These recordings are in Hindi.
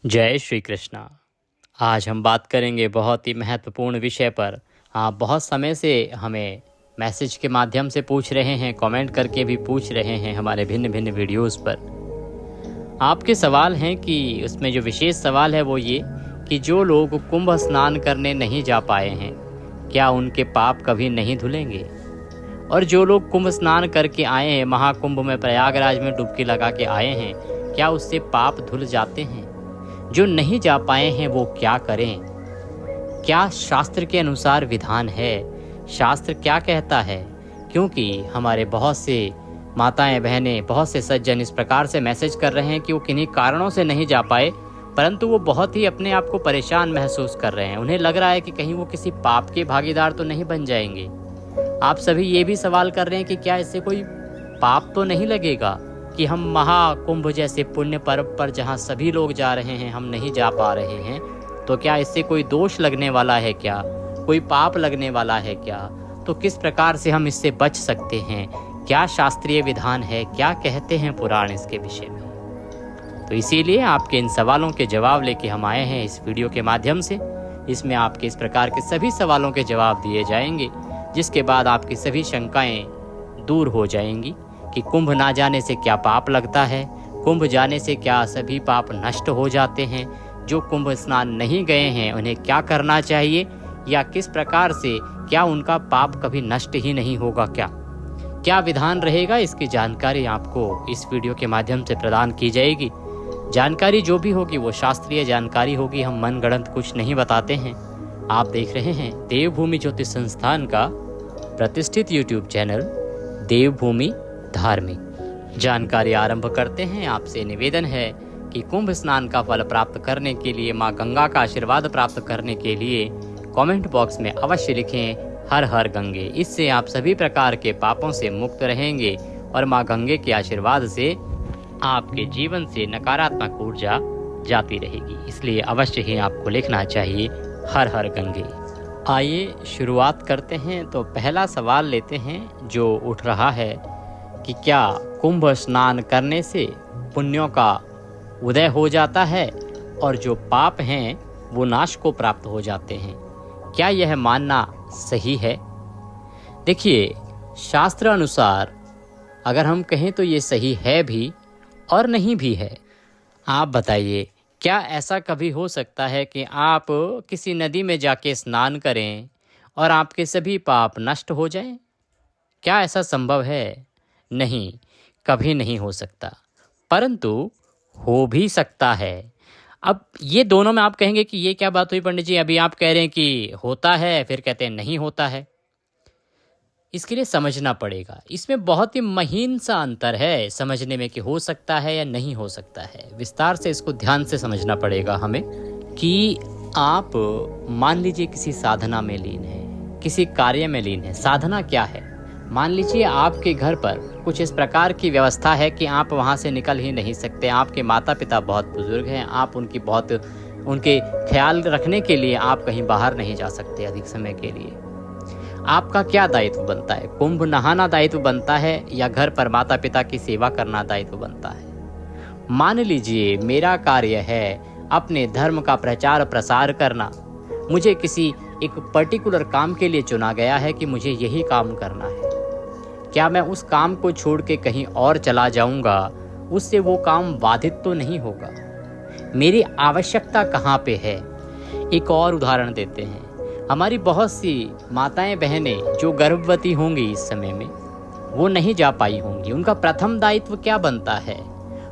जय श्री कृष्णा। आज हम बात करेंगे बहुत ही महत्वपूर्ण विषय पर। आप बहुत समय से हमें मैसेज के माध्यम से पूछ रहे हैं, कमेंट करके भी पूछ रहे हैं हमारे भिन्न भिन्न वीडियोस पर। आपके सवाल हैं कि उसमें जो विशेष सवाल है वो ये कि जो लोग कुंभ स्नान करने नहीं जा पाए हैं, क्या उनके पाप कभी नहीं धुलेंगे? और जो लोग कुंभ स्नान करके आए हैं, महाकुंभ में प्रयागराज में डुबकी लगा के आए हैं, क्या उससे पाप धुल जाते हैं? जो नहीं जा पाए हैं वो क्या करें? क्या शास्त्र के अनुसार विधान है? शास्त्र क्या कहता है? क्योंकि हमारे बहुत से माताएं बहनें, बहुत से सज्जन इस प्रकार से मैसेज कर रहे हैं कि वो किन्हीं कारणों से नहीं जा पाए, परंतु वो बहुत ही अपने आप को परेशान महसूस कर रहे हैं। उन्हें लग रहा है कि कहीं वो किसी पाप के भागीदार तो नहीं बन जाएंगे। आप सभी ये भी सवाल कर रहे हैं कि क्या इससे कोई पाप तो नहीं लगेगा कि हम महाकुंभ जैसे पुण्य पर्व पर जहाँ सभी लोग जा रहे हैं, हम नहीं जा पा रहे हैं, तो क्या इससे कोई दोष लगने वाला है? क्या कोई पाप लगने वाला है? क्या तो किस प्रकार से हम इससे बच सकते हैं? क्या शास्त्रीय विधान है? क्या कहते हैं पुराण इसके विषय में? तो इसीलिए आपके इन सवालों के जवाब लेके हम आए हैं इस वीडियो के माध्यम से। इसमें आपके इस प्रकार के सभी सवालों के जवाब दिए जाएंगे, जिसके बाद आपकी सभी शंकाएं दूर हो जाएंगी कि कुंभ ना जाने से क्या पाप लगता है, कुंभ जाने से क्या सभी पाप नष्ट हो जाते हैं, जो कुंभ स्नान नहीं गए हैं उन्हें क्या करना चाहिए, या किस प्रकार से क्या उनका पाप कभी नष्ट ही नहीं होगा, क्या विधान रहेगा, इसकी जानकारी आपको इस वीडियो के माध्यम से प्रदान की जाएगी। जानकारी जो भी होगी वो शास्त्रीय जानकारी होगी, हम मनगढ़ंत कुछ नहीं बताते हैं। आप देख रहे हैं देवभूमि ज्योतिष संस्थान का प्रतिष्ठित यूट्यूब चैनल देवभूमि धार्मिक। जानकारी आरंभ करते हैं। आपसे निवेदन है कि कुंभ स्नान का फल प्राप्त करने के लिए, माँ गंगा का आशीर्वाद प्राप्त करने के लिए कमेंट बॉक्स में अवश्य लिखें हर हर गंगे। इससे आप सभी प्रकार के पापों से मुक्त रहेंगे और माँ गंगे के आशीर्वाद से आपके जीवन से नकारात्मक ऊर्जा जाती रहेगी। इसलिए अवश्य ही आपको लिखना चाहिए हर हर गंगे। आइए शुरुआत करते हैं। तो पहला सवाल लेते हैं जो उठ रहा है कि क्या कुंभ स्नान करने से पुण्यों का उदय हो जाता है और जो पाप हैं वो नाश को प्राप्त हो जाते हैं? क्या यह मानना सही है? देखिए, शास्त्र अनुसार अगर हम कहें तो ये सही है भी और नहीं भी है। आप बताइए, क्या ऐसा कभी हो सकता है कि आप किसी नदी में जाके स्नान करें और आपके सभी पाप नष्ट हो जाएं? क्या ऐसा संभव है? नहीं, कभी नहीं हो सकता, परंतु हो भी सकता है। अब ये दोनों में आप कहेंगे कि ये क्या बात हुई पंडित जी, अभी आप कह रहे हैं कि होता है, फिर कहते हैं नहीं होता है। इसके लिए समझना पड़ेगा, इसमें बहुत ही महीन सा अंतर है समझने में कि हो सकता है या नहीं हो सकता है। विस्तार से इसको ध्यान से समझना पड़ेगा हमें कि आप मान लीजिए किसी साधना में लीन है, किसी कार्य में लीन है। साधना क्या है? मान लीजिए आपके घर पर कुछ इस प्रकार की व्यवस्था है कि आप वहाँ से निकल ही नहीं सकते। आपके माता पिता बहुत बुजुर्ग हैं, आप उनके ख्याल रखने के लिए आप कहीं बाहर नहीं जा सकते अधिक समय के लिए। आपका क्या दायित्व बनता है? कुंभ नहाना दायित्व बनता है या घर पर माता पिता की सेवा करना दायित्व बनता है? मान लीजिए मेरा कार्य है अपने धर्म का प्रचार प्रसार करना। मुझे किसी एक पर्टिकुलर काम के लिए चुना गया है कि मुझे यही काम करना है। क्या मैं उस काम को छोड़ के कहीं और चला जाऊंगा, उससे वो काम बाधित तो नहीं होगा? मेरी आवश्यकता कहाँ पे है? एक और उदाहरण देते हैं। हमारी बहुत सी माताएं बहनें जो गर्भवती होंगी इस समय में, वो नहीं जा पाई होंगी। उनका प्रथम दायित्व क्या बनता है?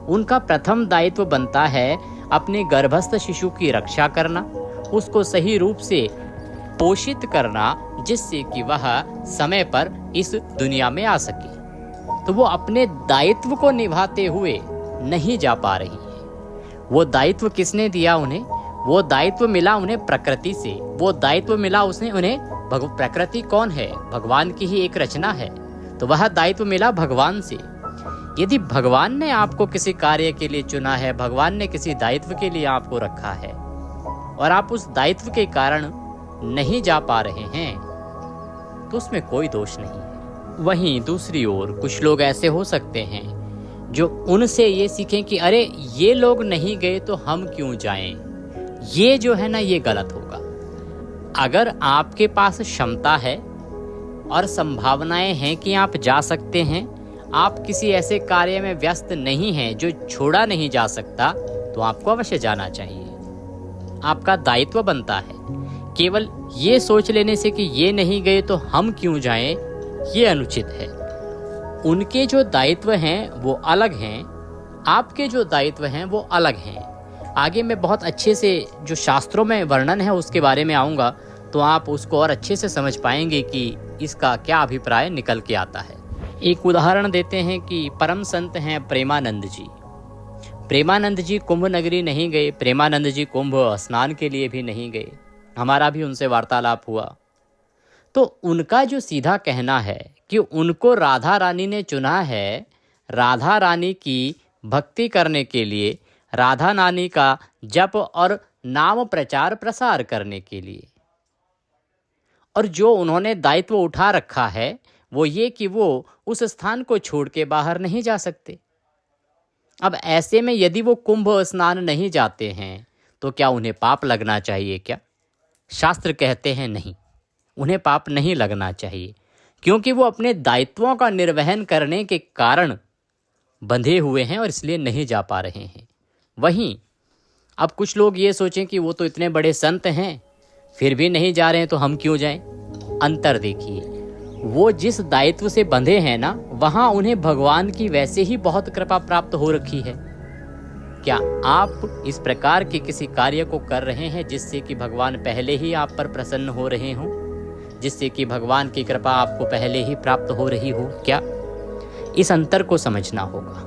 उनका प्रथम दायित्व बनता है अपने गर्भस्थ शिशु की रक्षा करना, उसको सही रूप से पोषित करना, जिससे कि वह समय पर इस दुनिया में आ सके। तो वो अपने दायित्व को निभाते हुए नहीं जा पा रही है। वो दायित्व किसने दिया उन्हें? वो दायित्व मिला उन्हें प्रकृति से। वो दायित्व मिला उन्हें प्रकृति कौन है? भगवान की ही एक रचना है। तो वह दायित्व मिला भगवान से। यदि भगवान ने आपको किसी कार्य के लिए चुना है, भगवान ने किसी दायित्व के लिए आपको रखा है और आप उस दायित्व के कारण नहीं जा पा रहे हैं, तो उसमें कोई दोष नहीं है। वहीं दूसरी ओर कुछ लोग ऐसे हो सकते हैं जो उनसे ये सीखें कि अरे ये लोग नहीं गए तो हम क्यों जाएं। ये जो है ना, ये गलत होगा। अगर आपके पास क्षमता है और संभावनाएं हैं कि आप जा सकते हैं, आप किसी ऐसे कार्य में व्यस्त नहीं हैं जो छोड़ा नहीं जा सकता, तो आपको अवश्य जाना चाहिए। आपका दायित्व बनता है। केवल ये सोच लेने से कि ये नहीं गए तो हम क्यों जाएं, ये अनुचित है। उनके जो दायित्व हैं वो अलग हैं, आपके जो दायित्व हैं वो अलग हैं। आगे मैं बहुत अच्छे से जो शास्त्रों में वर्णन है उसके बारे में आऊँगा, तो आप उसको और अच्छे से समझ पाएंगे कि इसका क्या अभिप्राय निकल के आता है। एक उदाहरण देते हैं कि परम संत हैं प्रेमानंद जी। प्रेमानंद जी कुंभ नगरी नहीं गए, प्रेमानंद जी कुंभ स्नान के लिए भी नहीं गए। हमारा भी उनसे वार्तालाप हुआ, तो उनका जो सीधा कहना है कि उनको राधा रानी ने चुना है, राधा रानी की भक्ति करने के लिए, राधा रानी का जप और नाम प्रचार प्रसार करने के लिए। और जो उन्होंने दायित्व उठा रखा है वो ये कि वो उस स्थान को छोड़ के बाहर नहीं जा सकते। अब ऐसे में यदि वो कुंभ स्नान नहीं जाते हैं तो क्या उन्हें पाप लगना चाहिए क्या? शास्त्र कहते हैं नहीं, उन्हें पाप नहीं लगना चाहिए, क्योंकि वो अपने दायित्वों का निर्वहन करने के कारण बंधे हुए हैं और इसलिए नहीं जा पा रहे हैं। वहीं अब कुछ लोग ये सोचें कि वो तो इतने बड़े संत हैं फिर भी नहीं जा रहे हैं तो हम क्यों जाएं। अंतर देखिए, वो जिस दायित्व से बंधे हैं ना, वहाँ उन्हें भगवान की वैसे ही बहुत कृपा प्राप्त हो रखी है। क्या आप इस प्रकार के किसी कार्य को कर रहे हैं जिससे कि भगवान पहले ही आप पर प्रसन्न हो रहे हों, जिससे कि भगवान की कृपा आपको पहले ही प्राप्त हो रही हो क्या? इस अंतर को समझना होगा।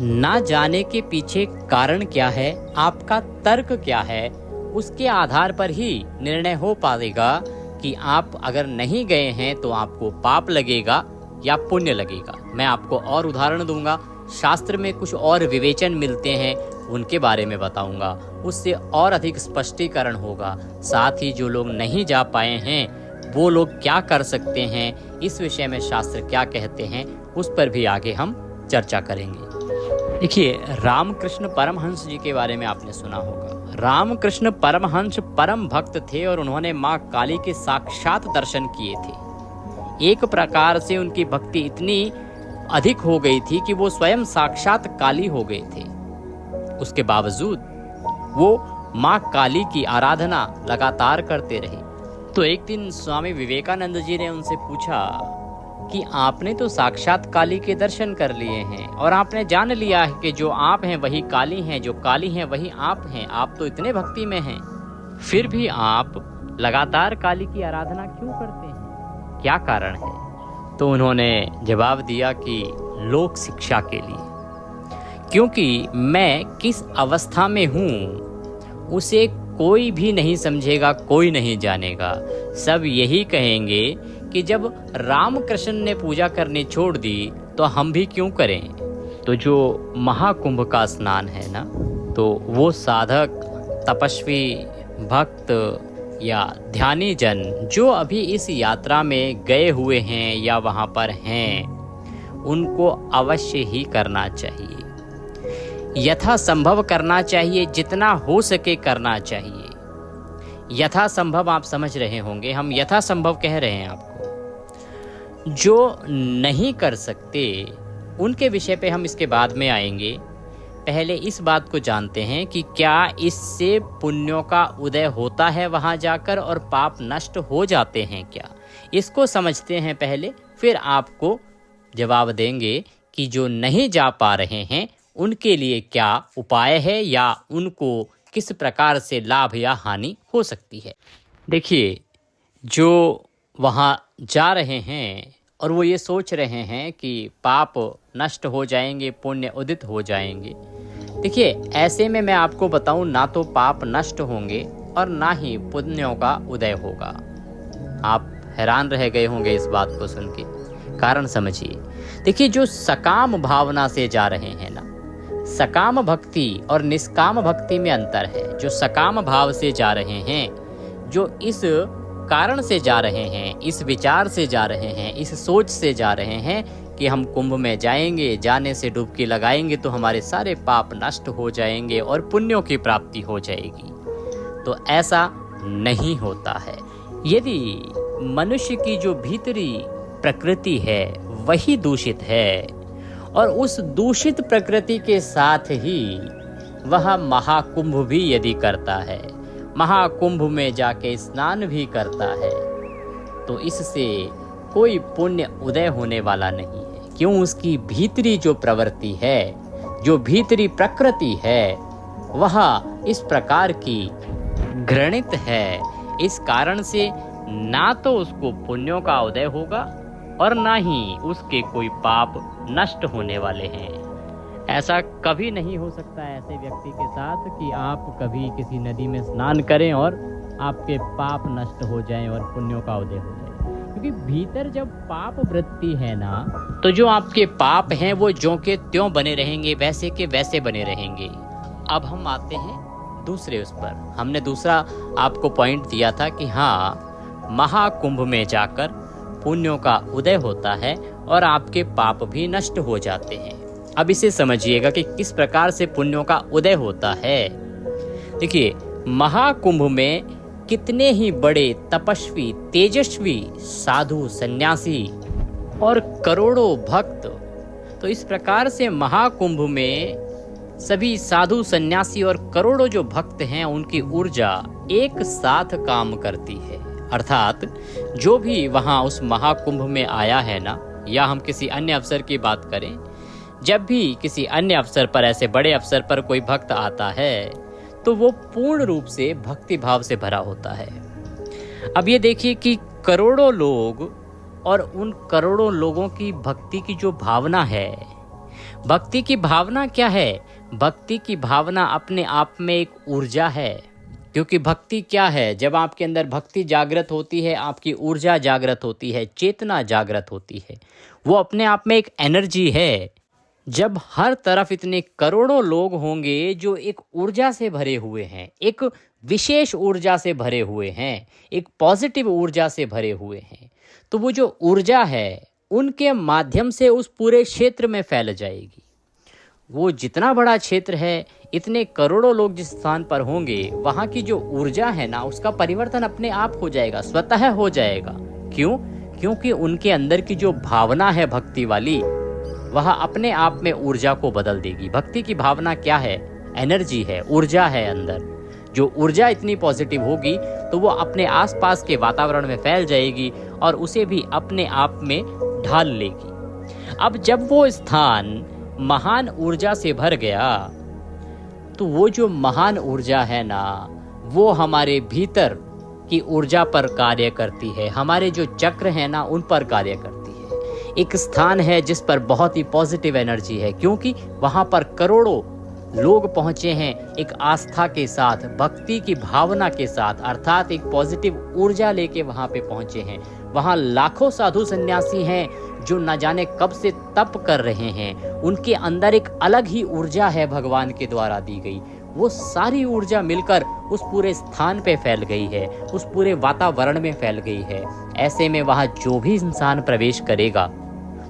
ना जाने के पीछे कारण क्या है, आपका तर्क क्या है, उसके आधार पर ही निर्णय हो पाएगा कि आप अगर नहीं गए हैं तो आपको पाप लगेगा या पुण्य लगेगा। मैं आपको और उदाहरण दूंगा, शास्त्र में कुछ और विवेचन मिलते हैं, उनके बारे में बताऊंगा, उससे और अधिक स्पष्टीकरण होगा। साथ ही जो लोग नहीं जा पाए हैं वो लोग क्या कर सकते हैं, इस विषय में शास्त्र क्या कहते हैं, उस पर भी आगे हम चर्चा करेंगे। देखिए, रामकृष्ण परमहंस जी के बारे में आपने सुना होगा। रामकृष्ण परमहंस परम भक्त थे और उन्होंने माँ काली के साक्षात दर्शन किए थे। एक प्रकार से उनकी भक्ति इतनी अधिक हो गई थी कि वो स्वयं साक्षात काली हो गए थे। उसके बावजूद वो माँ काली की आराधना लगातार करते रहे। तो एक दिन स्वामी विवेकानंद जी ने उनसे पूछा कि आपने तो साक्षात काली के दर्शन कर लिए हैं और आपने जान लिया है कि जो आप हैं वही काली हैं, जो काली हैं वही आप हैं, आप तो इतने भक्ति में हैं, फिर भी आप लगातार काली की आराधना क्यों करते हैं, क्या कारण है? तो उन्होंने जवाब दिया कि लोक शिक्षा के लिए, क्योंकि मैं किस अवस्था में हूँ उसे कोई भी नहीं समझेगा, कोई नहीं जानेगा। सब यही कहेंगे कि जब रामकृष्ण ने पूजा करनी छोड़ दी तो हम भी क्यों करें। तो जो महाकुंभ का स्नान है ना, तो वो साधक, तपस्वी, भक्त या ध्यानी जन जो अभी इस यात्रा में गए हुए हैं या वहाँ पर हैं, उनको अवश्य ही करना चाहिए, यथासंभव करना चाहिए, जितना हो सके करना चाहिए। यथासंभव आप समझ रहे होंगे, हम यथासंभव कह रहे हैं आपको। जो नहीं कर सकते उनके विषय पे हम इसके बाद में आएंगे। पहले इस बात को जानते हैं कि क्या इससे पुण्यों का उदय होता है वहाँ जाकर और पाप नष्ट हो जाते हैं क्या, इसको समझते हैं पहले, फिर आपको जवाब देंगे कि जो नहीं जा पा रहे हैं उनके लिए क्या उपाय है या उनको किस प्रकार से लाभ या हानि हो सकती है। देखिए, जो वहाँ जा रहे हैं और वो ये सोच रहे हैं कि पाप नष्ट हो जाएंगे, पुण्य उदित हो जाएंगे। देखिए, ऐसे में मैं आपको बताऊं, ना तो पाप नष्ट होंगे और ना ही पुण्यों का उदय होगा। आप हैरान रह गए होंगे इस बात को सुन के, कारण समझिए। देखिए, जो सकाम भावना से जा रहे हैं ना, सकाम भक्ति और निष्काम भक्ति में अंतर है। जो सकाम भाव से जा रहे हैं, जो इस कारण से जा रहे हैं, इस विचार से जा रहे हैं, इस सोच से जा रहे हैं कि हम कुंभ में जाएंगे, जाने से डुबकी लगाएंगे तो हमारे सारे पाप नष्ट हो जाएंगे और पुण्यों की प्राप्ति हो जाएगी। तो ऐसा नहीं होता है। यदि मनुष्य की जो भीतरी प्रकृति है वही दूषित है और उस दूषित प्रकृति के साथ ही वह महाकुंभ भी यदि करता है, महाकुंभ में जाके स्नान भी करता है, तो इससे कोई पुण्य उदय होने वाला नहीं है। क्यों? उसकी भीतरी जो प्रवृत्ति है, जो भीतरी प्रकृति है, वह इस प्रकार की घृणित है। इस कारण से ना तो उसको पुण्यों का उदय होगा और ना ही उसके कोई पाप नष्ट होने वाले हैं। ऐसा कभी नहीं हो सकता है ऐसे व्यक्ति के साथ कि आप कभी किसी नदी में स्नान करें और आपके पाप नष्ट हो जाएं और पुण्यों का उदय हो जाए। क्योंकि भीतर जब पाप वृत्ति है ना, तो जो आपके पाप हैं वो ज्यों के त्यों बने रहेंगे, वैसे के वैसे बने रहेंगे। अब हम आते हैं दूसरे उस पर। हमने दूसरा आपको पॉइंट दिया था कि हाँ, महाकुंभ में जाकर पुण्यों का उदय होता है और आपके पाप भी नष्ट हो जाते हैं। अब इसे समझिएगा कि किस प्रकार से पुण्यों का उदय होता है। देखिए, महाकुंभ में कितने ही बड़े तपस्वी, तेजस्वी साधु, सन्यासी और करोड़ों भक्त, तो इस प्रकार से महाकुंभ में सभी साधु, सन्यासी और करोड़ों जो भक्त हैं उनकी ऊर्जा एक साथ काम करती है। अर्थात जो भी वहाँ उस महाकुंभ में आया है ना, या हम किसी अन्य अवसर की बात करें, जब भी किसी अन्य अवसर पर, ऐसे बड़े अवसर पर कोई भक्त आता है तो वो पूर्ण रूप से भक्ति भाव से भरा होता है। अब ये देखिए कि करोड़ों लोग और उन करोड़ों लोगों की भक्ति की जो भावना है, भक्ति की भावना क्या है? भक्ति की भावना अपने आप में एक ऊर्जा है। क्योंकि भक्ति क्या है? जब आपके अंदर भक्ति जागृत होती है, आपकी ऊर्जा जागृत होती है, चेतना जागृत होती है, वो अपने आप में एक एनर्जी है। जब हर तरफ इतने करोड़ों लोग होंगे जो एक ऊर्जा से भरे हुए हैं, एक विशेष ऊर्जा से भरे हुए हैं, एक पॉजिटिव ऊर्जा से भरे हुए हैं, तो वो जो ऊर्जा है उनके माध्यम से उस पूरे क्षेत्र में फैल जाएगी। वो जितना बड़ा क्षेत्र है, इतने करोड़ों लोग जिस स्थान पर होंगे, वहाँ की जो ऊर्जा है ना, उसका परिवर्तन अपने आप हो जाएगा, स्वतः हो जाएगा। क्यों? क्योंकि उनके अंदर की जो भावना है भक्ति वाली, वह अपने आप में ऊर्जा को बदल देगी। भक्ति की भावना क्या है? एनर्जी है, ऊर्जा है अंदर। जो ऊर्जा इतनी पॉजिटिव होगी तो वो अपने आसपास के वातावरण में फैल जाएगी और उसे भी अपने आप में ढाल लेगी। अब जब वो स्थान महान ऊर्जा से भर गया, तो वो जो महान ऊर्जा है ना, वो हमारे भीतर की ऊर्जा पर कार्य करती है, हमारे जो चक्र हैं ना, उन पर कार्य करती है। एक स्थान है जिस पर बहुत ही पॉजिटिव एनर्जी है, क्योंकि वहाँ पर करोड़ों लोग पहुँचे हैं एक आस्था के साथ, भक्ति की भावना के साथ, अर्थात एक पॉजिटिव ऊर्जा लेके वहाँ पे पहुँचे हैं। वहाँ लाखों साधु सन्यासी हैं जो न जाने कब से तप कर रहे हैं। उनके अंदर एक अलग ही ऊर्जा है, भगवान के द्वारा दी गई। वो सारी ऊर्जा मिलकर उस पूरे स्थान पे फैल गई है, उस पूरे वातावरण में फैल गई है। ऐसे में वहाँ जो भी इंसान प्रवेश करेगा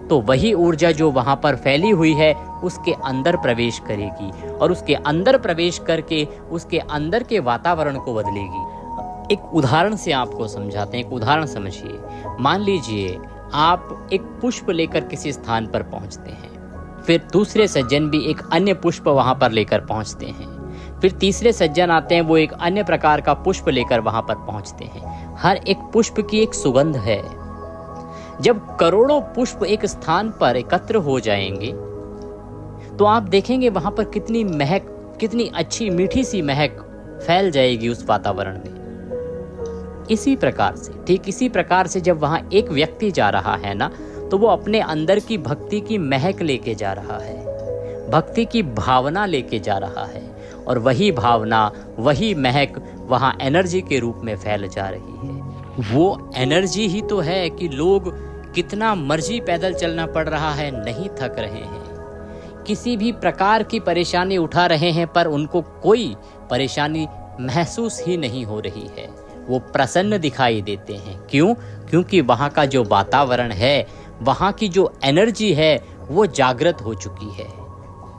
तो वही ऊर्जा जो वहाँ पर फैली हुई है उसके अंदर प्रवेश करेगी और उसके अंदर प्रवेश करके उसके अंदर के वातावरण को बदलेगी। एक उदाहरण से आपको समझाते हैं, एक उदाहरण समझिए। मान लीजिए आप एक पुष्प लेकर किसी स्थान पर पहुँचते हैं, फिर दूसरे सज्जन भी एक अन्य पुष्प वहाँ पर लेकर पहुँचते हैं, फिर तीसरे सज्जन आते हैं, वो एक अन्य प्रकार का पुष्प लेकर वहाँ पर पहुँचते हैं। हर एक पुष्प की एक सुगंध है। जब करोड़ों पुष्प एक स्थान पर एकत्र हो जाएंगे तो आप देखेंगे वहां पर कितनी महक, कितनी अच्छी मीठी सी महक फैल जाएगी उस वातावरण में। इसी प्रकार से, ठीक इसी प्रकार से जब वहां एक व्यक्ति जा रहा है ना, तो वो अपने अंदर की भक्ति की महक लेके जा रहा है, भक्ति की भावना लेके जा रहा है, और वही भावना, वही महक वहां एनर्जी के रूप में फैल जा रही है। वो एनर्जी ही तो है कि लोग कितना मर्जी पैदल चलना पड़ रहा है, नहीं थक रहे हैं। किसी भी प्रकार की परेशानी उठा रहे हैं पर उनको कोई परेशानी महसूस ही नहीं हो रही है। वो प्रसन्न दिखाई देते हैं। क्यों? क्योंकि वहाँ का जो वातावरण है वहाँ की जो एनर्जी है वो जागृत हो चुकी है।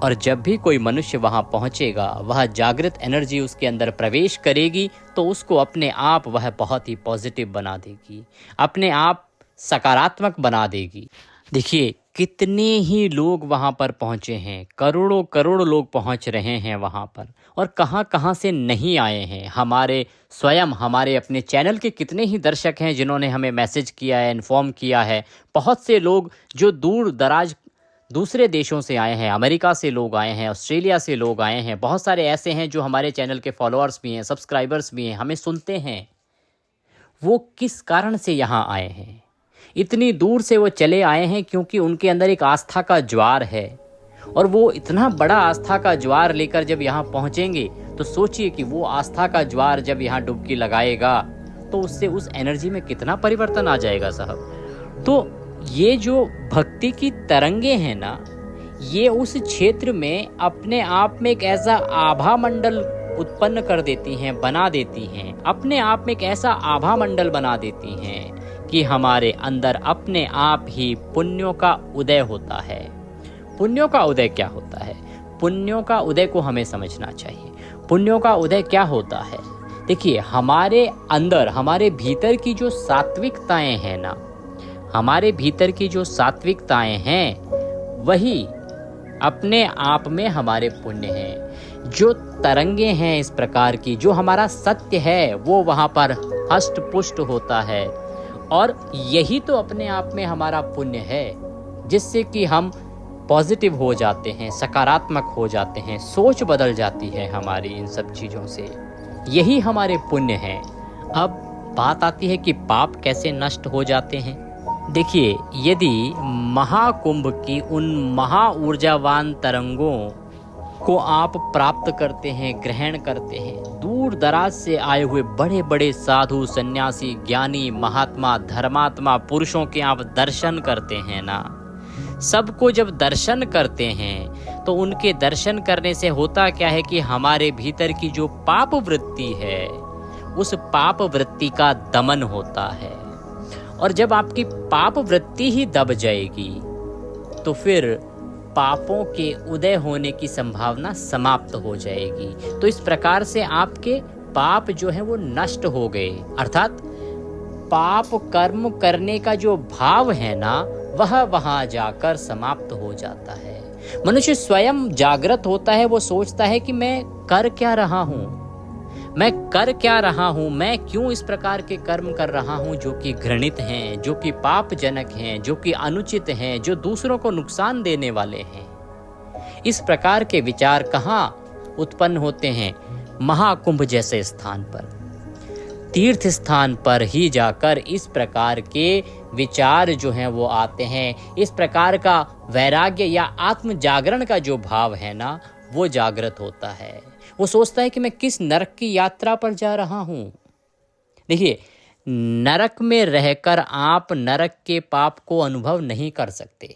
और जब भी कोई मनुष्य वहाँ पहुँचेगा, वह जागृत एनर्जी उसके अंदर प्रवेश करेगी तो उसको अपने आप वह बहुत ही पॉजिटिव बना देगी, अपने आप सकारात्मक बना देगी। देखिए कितने ही लोग वहाँ पर पहुँचे हैं, करोड़ों करोड़ लोग पहुँच रहे हैं वहाँ पर, और कहाँ कहाँ से नहीं आए हैं। हमारे अपने चैनल के कितने ही दर्शक हैं जिन्होंने हमें मैसेज किया है, इन्फॉर्म किया है। बहुत से लोग जो दूर दराज दूसरे देशों से आए हैं, अमेरिका से लोग आए हैं, ऑस्ट्रेलिया से लोग आए हैं, बहुत सारे ऐसे हैं जो हमारे चैनल के फॉलोअर्स भी हैं, सब्सक्राइबर्स भी हैं, हमें सुनते हैं। वो किस कारण से यहाँ आए हैं? इतनी दूर से वो चले आए हैं क्योंकि उनके अंदर एक आस्था का ज्वार है, और वो इतना बड़ा आस्था का ज्वार लेकर जब यहाँ पहुँचेंगे तो सोचिए कि वो आस्था का ज्वार जब यहाँ डुबकी लगाएगा तो उससे उस एनर्जी में कितना परिवर्तन आ जाएगा साहब। तो ये जो भक्ति की तरंगे हैं ना, ये उस क्षेत्र में अपने आप में एक ऐसा आभा मंडल उत्पन्न कर देती हैं, बना देती हैं, अपने आप में एक ऐसा आभा मंडल बना देती हैं कि हमारे अंदर अपने आप ही पुण्यों का उदय होता है। पुण्यों का उदय क्या होता है? पुण्यों का उदय को हमें समझना चाहिए। पुण्यों का उदय क्या होता है? देखिए हमारे अंदर, हमारे भीतर की जो सात्विकताएं हैं ना, हमारे भीतर की जो सात्विकताएं हैं वही अपने आप में हमारे पुण्य हैं। जो तरंगे हैं इस प्रकार की, जो हमारा सत्य है वो वहाँ पर हष्ट पुष्ट होता है, और यही तो अपने आप में हमारा पुण्य है, जिससे कि हम पॉजिटिव हो जाते हैं, सकारात्मक हो जाते हैं, सोच बदल जाती है हमारी इन सब चीज़ों से। यही हमारे पुण्य हैं। अब बात आती है कि पाप कैसे नष्ट हो जाते हैं। देखिए यदि महाकुंभ की उन महा ऊर्जावान तरंगों को आप प्राप्त करते हैं, ग्रहण करते हैं, दूर दराज से आए हुए बड़े बड़े साधु, सन्यासी, ज्ञानी, महात्मा, धर्मात्मा पुरुषों के आप दर्शन करते हैं ना, सबको जब दर्शन करते हैं तो उनके दर्शन करने से होता क्या है कि हमारे भीतर की जो पाप वृत्ति है उस पाप वृत्ति का दमन होता है। और जब आपकी पाप वृत्ति ही दब जाएगी तो फिर पापों के उदय होने की संभावना समाप्त हो जाएगी। तो इस प्रकार से आपके पाप जो है वो नष्ट हो गए, अर्थात पाप कर्म करने का जो भाव है ना वह वहां जाकर समाप्त हो जाता है। मनुष्य स्वयं जागृत होता है, वो सोचता है कि मैं कर क्या रहा हूँ, मैं कर क्या रहा हूँ, मैं क्यों इस प्रकार के कर्म कर रहा हूँ जो कि घृणित हैं, जो कि पापजनक हैं, जो कि अनुचित हैं, जो दूसरों को नुकसान देने वाले हैं। इस प्रकार के विचार कहाँ उत्पन्न होते हैं? महाकुंभ जैसे स्थान पर, तीर्थ स्थान पर ही जाकर इस प्रकार के विचार जो हैं वो आते हैं। इस प्रकार का वैराग्य या आत्म जागरण का जो भाव है ना वो जागृत होता है। वो सोचता है कि मैं किस नरक की यात्रा पर जा रहा हूँ। देखिए नरक में रहकर आप नरक के पाप को अनुभव नहीं कर सकते,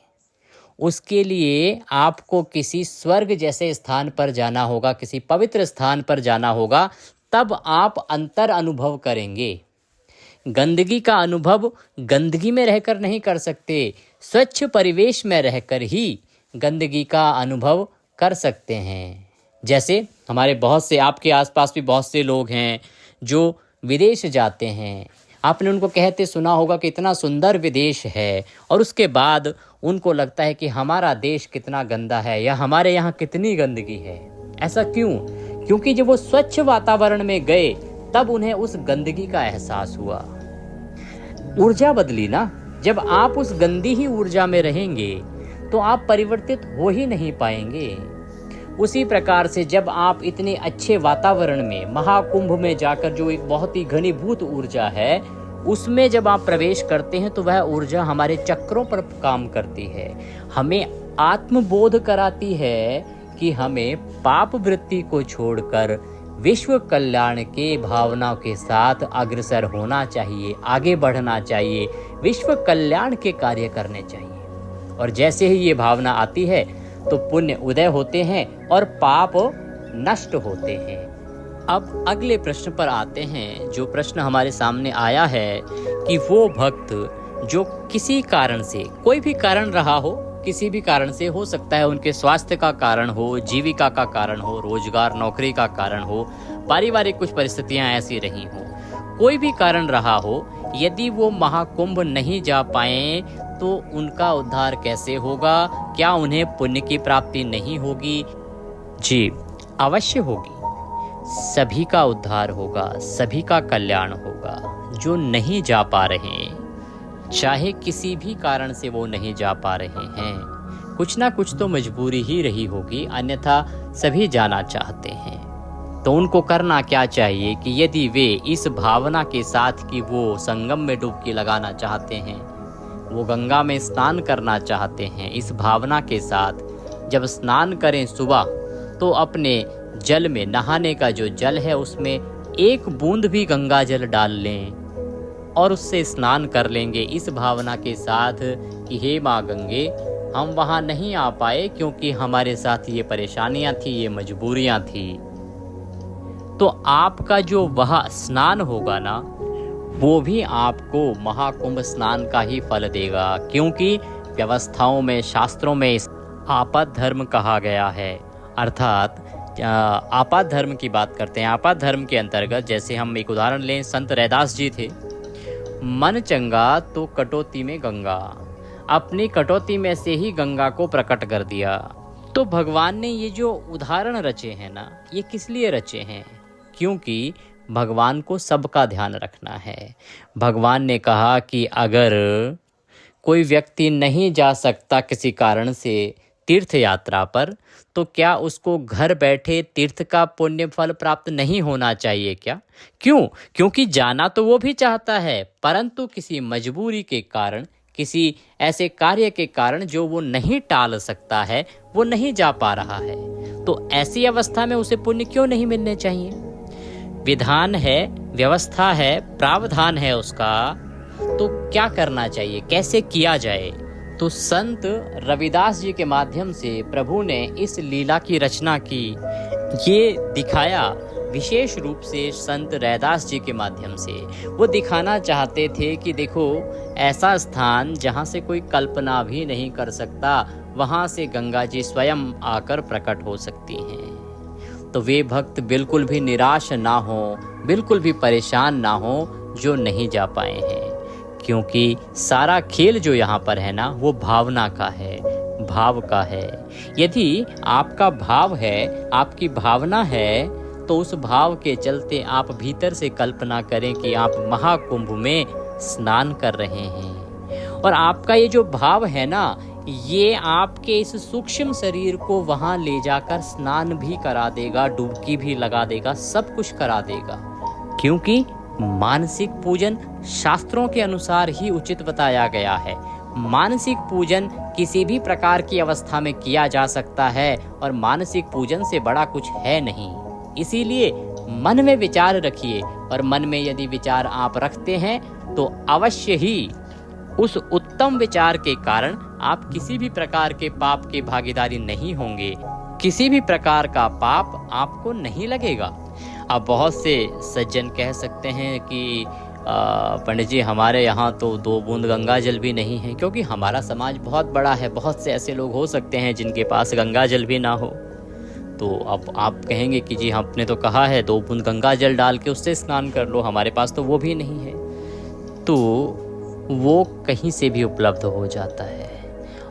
उसके लिए आपको किसी स्वर्ग जैसे स्थान पर जाना होगा, किसी पवित्र स्थान पर जाना होगा, तब आप अंतर अनुभव करेंगे। गंदगी का अनुभव गंदगी में रहकर नहीं कर सकते, स्वच्छ परिवेश में रहकर ही गंदगी का अनुभव कर सकते हैं। जैसे हमारे बहुत से, आपके आसपास भी बहुत से लोग हैं जो विदेश जाते हैं, आपने उनको कहते सुना होगा कि इतना सुंदर विदेश है, और उसके बाद उनको लगता है कि हमारा देश कितना गंदा है या हमारे यहाँ कितनी गंदगी है। ऐसा क्यों? क्योंकि जब वो स्वच्छ वातावरण में गए तब उन्हें उस गंदगी का एहसास हुआ। ऊर्जा बदली ना। जब आप उस गंदी ही ऊर्जा में रहेंगे तो आप परिवर्तित हो ही नहीं पाएंगे। उसी प्रकार से जब आप इतने अच्छे वातावरण में, महाकुंभ में जाकर, जो एक बहुत ही घनीभूत ऊर्जा है, उसमें जब आप प्रवेश करते हैं तो वह ऊर्जा हमारे चक्रों पर काम करती है, हमें आत्मबोध कराती है कि हमें पाप वृत्ति को छोड़कर विश्व कल्याण के भावनाओं के साथ अग्रसर होना चाहिए, आगे बढ़ना चाहिए, विश्व कल्याण के कार्य करने चाहिए। और जैसे ही ये भावना आती है तो पुण्य उदय होते हैं और पाप नष्ट होते हैं। अब अगले प्रश्न पर आते हैं। जो प्रश्न हमारे सामने आया है कि वो भक्त जो किसी कारण से, कोई भी कारण रहा हो, किसी भी कारण से हो सकता है, उनके स्वास्थ्य का कारण हो, जीविका का कारण हो, रोजगार नौकरी का कारण हो, पारिवारिक कुछ परिस्थितियां ऐसी रही हों, कोई भी कारण रहा हो, यदि वो महाकुंभ नहीं जा पाए तो उनका उद्धार कैसे होगा? क्या उन्हें पुण्य की प्राप्ति नहीं होगी? जी, अवश्य होगी। सभी का उद्धार होगा, सभी का कल्याण होगा। जो नहीं जा पा रहे, चाहे किसी भी कारण से वो नहीं जा पा रहे हैं, कुछ ना कुछ तो मजबूरी ही रही होगी, अन्यथा सभी जाना चाहते हैं। तो उनको करना क्या चाहिए कि यदि वे इस भावना के साथ कि वो संगम में डुबकी लगाना चाहते हैं, वो गंगा में स्नान करना चाहते हैं, इस भावना के साथ जब स्नान करें सुबह, तो अपने जल में, नहाने का जो जल है उसमें एक बूंद भी गंगा जल डाल लें और उससे स्नान कर लेंगे इस भावना के साथ कि हे माँ गंगे, हम वहाँ नहीं आ पाए क्योंकि हमारे साथ ये परेशानियाँ थी, ये मजबूरियाँ थी। तो आपका जो वह स्नान होगा ना, वो भी आपको महाकुंभ स्नान का ही फल देगा, क्योंकि व्यवस्थाओं में, शास्त्रों में आपात धर्म कहा गया है। अर्थात आपात धर्म की बात करते हैं। आपात धर्म के अंतर्गत जैसे हम एक उदाहरण लें, संत रैदास जी थे, मन चंगा तो कटौती में गंगा, अपनी कटौती में से ही गंगा को प्रकट कर दिया। तो भगवान ने ये जो उदाहरण रचे हैं ना, ये किस लिए रचे हैं? क्योंकि भगवान को सबका ध्यान रखना है। भगवान ने कहा कि अगर कोई व्यक्ति नहीं जा सकता किसी कारण से तीर्थ यात्रा पर, तो क्या उसको घर बैठे तीर्थ का पुण्य फल प्राप्त नहीं होना चाहिए क्या? क्यों? क्योंकि जाना तो वो भी चाहता है, परंतु किसी मजबूरी के कारण, किसी ऐसे कार्य के कारण जो वो नहीं टाल सकता है, वो नहीं जा पा रहा है। तो ऐसी अवस्था में उसे पुण्य क्यों नहीं मिलने चाहिए? विधान है, व्यवस्था है, प्रावधान है उसका, तो क्या करना चाहिए, कैसे किया जाए? तो संत रविदास जी के माध्यम से प्रभु ने इस लीला की रचना की, ये दिखाया विशेष रूप से संत रैदास जी के माध्यम से। वो दिखाना चाहते थे कि देखो, ऐसा स्थान जहाँ से कोई कल्पना भी नहीं कर सकता, वहाँ से गंगा जी स्वयं आकर प्रकट हो सकती हैं। तो वे भक्त बिल्कुल भी निराश ना हो, बिल्कुल भी परेशान ना हो जो नहीं जा पाए हैं, क्योंकि सारा खेल जो यहाँ पर है ना, वो भावना का है, भाव का है। यदि आपका भाव है, आपकी भावना है, तो उस भाव के चलते आप भीतर से कल्पना करें कि आप महाकुंभ में स्नान कर रहे हैं, और आपका ये जो भाव है ना, ये आपके इस सूक्ष्म शरीर को वहाँ ले जाकर स्नान भी करा देगा, डुबकी भी लगा देगा, सब कुछ करा देगा। क्योंकि मानसिक पूजन शास्त्रों के अनुसार ही उचित बताया गया है। मानसिक पूजन किसी भी प्रकार की अवस्था में किया जा सकता है, और मानसिक पूजन से बड़ा कुछ है नहीं। इसीलिए मन में विचार रखिए, और मन में यदि विचार आप रखते हैं तो अवश्य ही उस उत्तम विचार के कारण आप किसी भी प्रकार के पाप के भागीदारी नहीं होंगे, किसी भी प्रकार का पाप आपको नहीं लगेगा। अब बहुत से सज्जन कह सकते हैं कि पंडित जी, हमारे यहाँ तो 2 बूंद गंगा जल भी नहीं है, क्योंकि हमारा समाज बहुत बड़ा है, बहुत से ऐसे लोग हो सकते हैं जिनके पास गंगा जल भी ना हो। तो अब आप कहेंगे कि जी आपने तो कहा है 2 बूंद गंगा जल डाल के उससे स्नान कर लो, हमारे पास तो वो भी नहीं है। तो वो कहीं से भी उपलब्ध हो जाता है,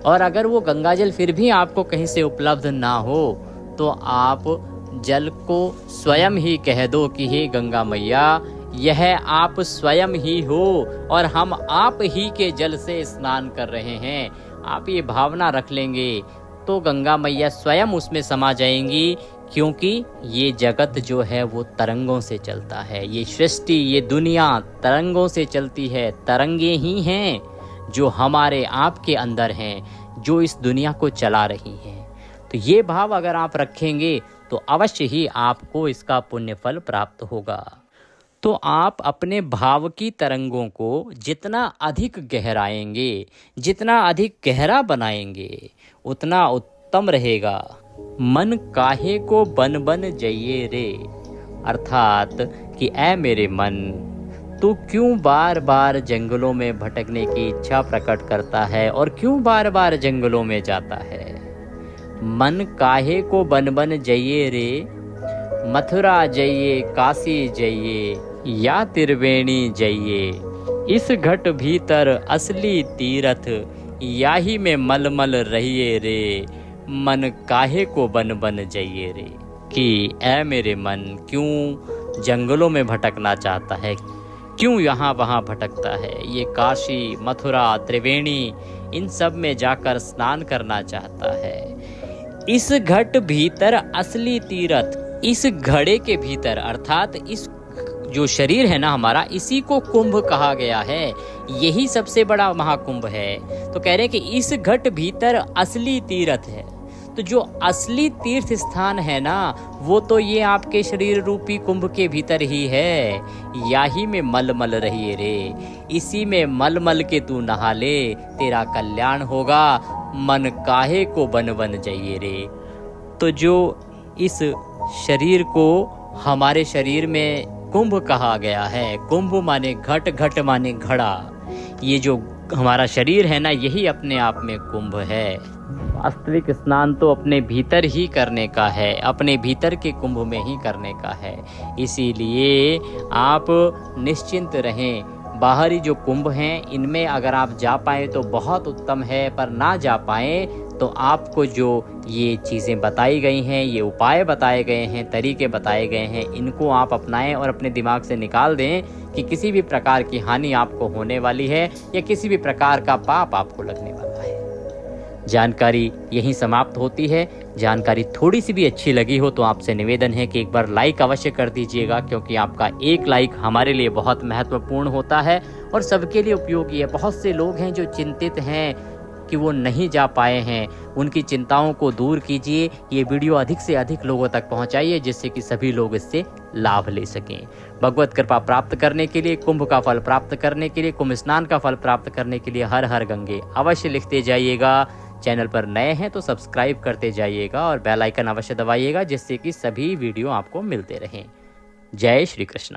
और अगर वो गंगा जल फिर भी आपको कहीं से उपलब्ध ना हो, तो आप जल को स्वयं ही कह दो कि हे गंगा मैया, यह आप स्वयं ही हो और हम आप ही के जल से स्नान कर रहे हैं। आप ये भावना रख लेंगे तो गंगा मैया स्वयं उसमें समा जाएंगी, क्योंकि ये जगत जो है वो तरंगों से चलता है। ये सृष्टि, ये दुनिया तरंगों से चलती है। तरंगे ही हैं जो हमारे आपके अंदर हैं, जो इस दुनिया को चला रही हैं। तो ये भाव अगर आप रखेंगे तो अवश्य ही आपको इसका पुण्य फल प्राप्त होगा। तो आप अपने भाव की तरंगों को जितना अधिक गहराएंगे, जितना अधिक गहरा बनाएंगे, उतना उत्तम रहेगा। मन काहे को बन बन जइए रे, अर्थात कि ऐ मेरे मन, तू क्यों बार बार जंगलों में भटकने की इच्छा प्रकट करता है और क्यों बार बार जंगलों में जाता है? मन काहे को बन बन जइये रे, मथुरा जइये, काशी जइये या त्रिवेणी जइये। इस घट भीतर असली तीरथ, याही में मलमल रहिए रे, मन काहे को बन बन जइये रे। कि ऐ मेरे मन, क्यों जंगलों में भटकना चाहता है, क्यों यहाँ वहाँ भटकता है? ये काशी, मथुरा, त्रिवेणी, इन सब में जाकर स्नान करना चाहता है। इस घट भीतर असली तीरथ, इस घड़े के भीतर अर्थात इस जो शरीर है ना हमारा, इसी को कुंभ कहा गया है। यही सबसे बड़ा महाकुंभ है। तो कह रहे हैं कि इस घट भीतर असली तीर्थ है। तो जो असली तीर्थ स्थान है ना, वो तो ये आपके शरीर रूपी कुंभ के भीतर ही है। याही में मलमल रहिए रे, इसी में मलमल के तू नहा ले, तेरा कल्याण होगा, मन काहे को बन बन जाइए रे। तो जो इस शरीर को हमारे शरीर में कुंभ कहा गया है, कुंभ माने घट, घट माने घड़ा। ये जो हमारा शरीर है ना, यही अपने आप में कुंभ है। वास्तविक स्नान तो अपने भीतर ही करने का है, अपने भीतर के कुंभ में ही करने का है। इसीलिए आप निश्चिंत रहें। बाहरी जो कुंभ हैं, इनमें अगर आप जा पाएँ तो बहुत उत्तम है, पर ना जा पाएँ तो आपको जो ये चीज़ें बताई गई हैं, ये उपाय बताए गए हैं, तरीके बताए गए हैं, इनको आप अपनाएं और अपने दिमाग से निकाल दें कि किसी भी प्रकार की हानि आपको होने वाली है या किसी भी प्रकार का पाप आपको लगने वाला है। जानकारी यहीं समाप्त होती है। जानकारी थोड़ी सी भी अच्छी लगी हो तो आपसे निवेदन है कि एक बार लाइक अवश्य कर दीजिएगा, क्योंकि आपका एक लाइक हमारे लिए बहुत महत्वपूर्ण होता है और सबके लिए उपयोगी है। बहुत से लोग हैं जो चिंतित हैं कि वो नहीं जा पाए हैं, उनकी चिंताओं को दूर कीजिए। ये वीडियो अधिक से अधिक लोगों तक पहुंचाइए, जिससे कि सभी लोग इससे लाभ ले सकें। भगवत कृपा प्राप्त करने के लिए, कुंभ का फल प्राप्त करने के लिए, कुंभ स्नान का फल प्राप्त करने के लिए हर हर गंगे अवश्य लिखते जाइएगा। चैनल पर नए हैं तो सब्सक्राइब करते जाइएगा और बेल आइकन अवश्य दबाइएगा, जिससे कि सभी वीडियो आपको मिलते रहें। जय श्री कृष्ण।